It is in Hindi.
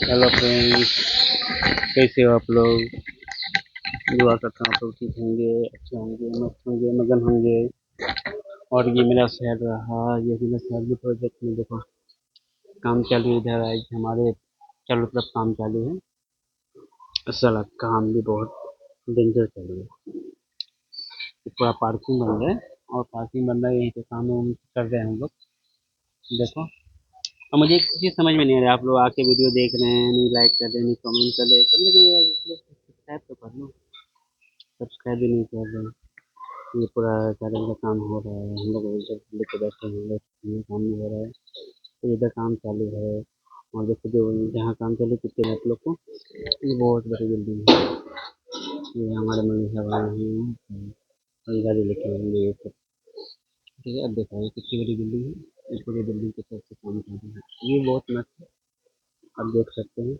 हेलो फ्रेंड्स, कैसे हो आप लोग। दुआ करता हूँ आप लोग ठीक होंगे, अच्छे होंगे, मस्त होंगे, मगन होंगे। और ये मेरा शहर रहा, ये मेरा शहर भी प्रोजेक्ट में देखो काम चालू है। इधर आज हमारे चारों तरफ काम चालू है। साला काम भी बहुत डेंजर चालू है। पूरा पार्किंग बन रहा है और पार्किंग बन रहा है, यहीं पे काम वाम कर रहे हैं हम लोग। देखो, और मुझे एक चीज़ समझ में नहीं आ रहा है, आप लोग आके वीडियो देख रहे हैं, नहीं लाइक कर रहे हैं, नहीं कमेंट कर रहे हैं, कभी कभी सब्सक्राइब तो कर लो। सब्सक्राइब भी नहीं कर रहे हैं। ये पूरा चैनल का काम हो रहा है, हम लोग इधर लेके बैठे हैं, बस ये काम नहीं हो रहा है। तो इधर काम चालू है। और देखो जो जहाँ काम चालू कितने हैं आप लोग को, ये बहुत बड़ी बिल्डिंग है। ये हमारे मनीषा भाई हैं, ये गाड़ी लेके आएंगे ये सब। ठीक है, अब देखो ये कितनी बड़ी बिल्डिंग है। इस पूरी बिल्डिंग के तरफ से काम चालू है, ये बहुत मस्त है, आप देख सकते हैं।